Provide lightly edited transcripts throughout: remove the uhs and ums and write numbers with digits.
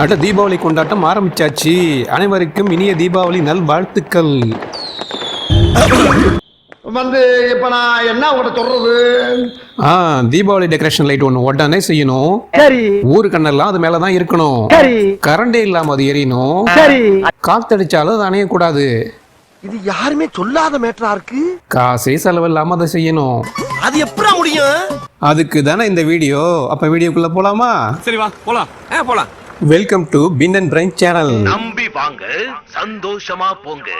அடுத்த தீபாவளி கொண்டாட்டம் ஆரம்பிச்சாச்சு. அனைவருக்கும் இனிய தீபாவளி நல் வாழ்த்துக்கள். இப்ப நான் என்ன உங்கள்கிட்ட சொல்றது? தீபாவளி டெக்கரேஷன் லைட் ஒன்று உடனே செய்யணும். ஊரு கண்ணெல்லாம் அது மேலதான் இருக்கணும். கரண்டே இல்லாம அது எரியணும். காத்தடிச்சாலும் அது அணையக்கூடாது. இது யாருமே சொல்லாத மேட்டரா இருக்கு. காசே செலவு இல்லாம அதை செய்யணும். அது எப்படி முடியும்? அதுக்கு தானே இந்த வீடியோ. அப்ப வீடியோக்குள்ள போலாமா? சரி வா போலாம். போலாம். Welcome to pin and brain channel. நம்பி வாங்க, சந்தோஷமா போங்க.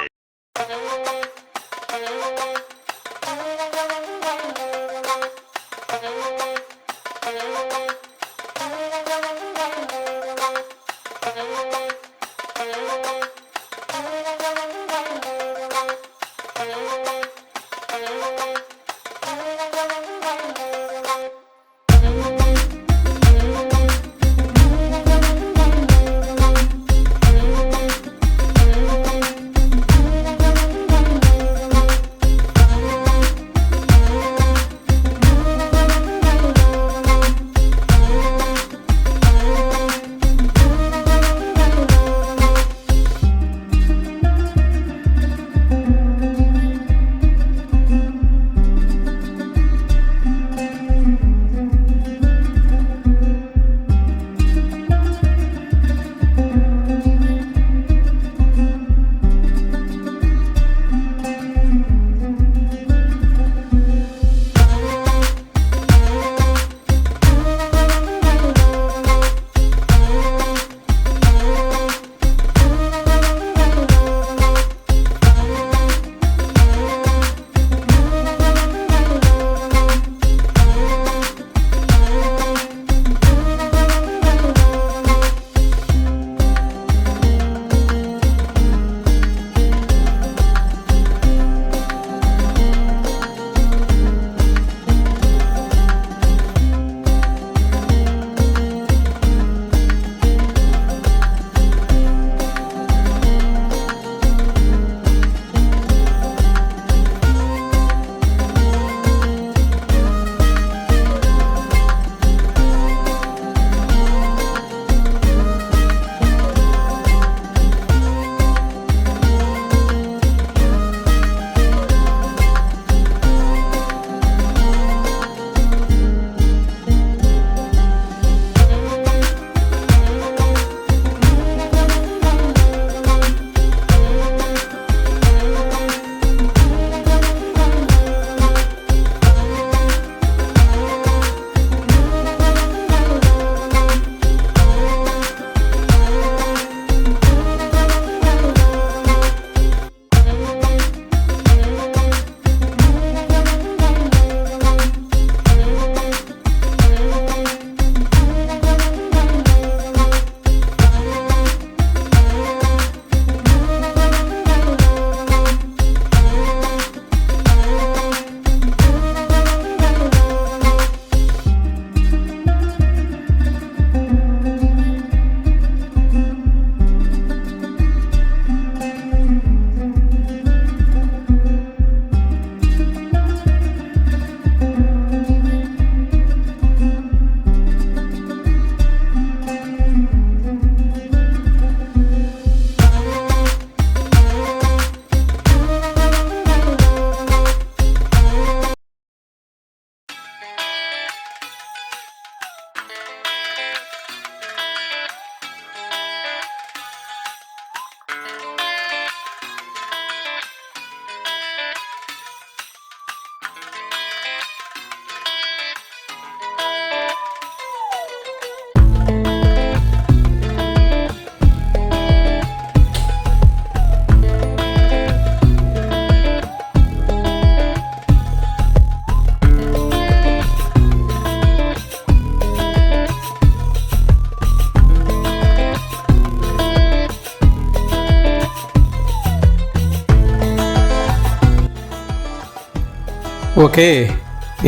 ஓகே,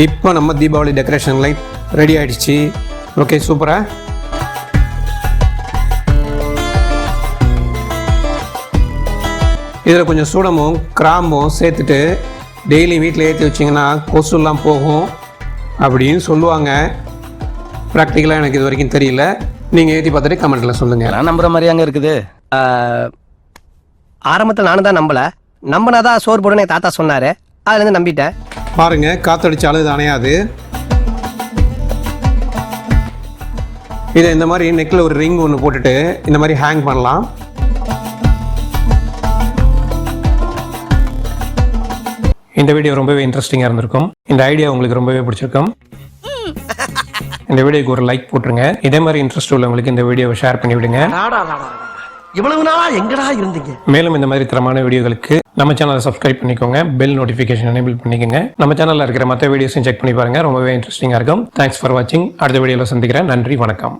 இப்போ நம்ம தீபாவளி டெக்கரேஷன் லைட் ரெடி ஆகிடுச்சு. ஓகே, சூப்பரா. இதில் கொஞ்சம் சூடமும் கிராம்பும் சேர்த்துட்டு டெய்லி வீட்டில் ஏற்றி வச்சிங்கன்னா கொசுலாம் போகும் அப்படின்னு சொல்லுவாங்க. ப்ராக்டிக்கலாக எனக்கு இது வரைக்கும் தெரியல. நீங்க ஏத்தி பார்த்துட்டு கமெண்ட்ல சொல்லுங்க. நான் நம்புற மாதிரி அங்க இருக்குது. ஆரம்பத்தில் நானும் தான் நம்பினாதான் சோறு போடுன்னு தாத்தா சொன்னாரு. அதுல இருந்து நம்பிட்டேன். பாருங்க, காத்தடிச்சாலும் இது அணையாது. இதை இந்த மாதிரி நெக்கில் ஒரு ரிங் ஒன்று போட்டுட்டு இந்த மாதிரி ஹேங் பண்ணலாம். இந்த வீடியோ ரொம்பவே இன்ட்ரெஸ்டிங்காக இருந்திருக்கும். இந்த ஐடியா உங்களுக்கு ரொம்பவே பிடிச்சிருக்கும். இந்த வீடியோக்கு ஒரு லைக் போட்டுருங்க. இதே மாதிரி இன்ட்ரெஸ்ட் உள்ளவங்களுக்கு இந்த வீடியோவை ஷேர் பண்ணி விடுங்க. இவ்வளவு நாளா எங்கடா இருந்தீங்க? மேலும் இந்த மாதிரி தரமான வீடியோகளுக்கு நம்ம சேனலை சப்ஸ்கிரைப் பண்ணிக்கோங்க. பெல் நோட்டிஃபிகேஷன் எனேபிள் பண்ணிக்கோங்க. நம்ம சேனலில் இருக்கிற மற்ற வீடியோஸையும் செக் பண்ணி பாருங்க. ரொம்பவே இன்ட்ரெஸ்டிங்காக இருக்கும். தேங்க்ஸ் ஃபார் வாட்சிங். அடுத்த வீடியோவில் சந்திக்கிறேன். நன்றி, வணக்கம்.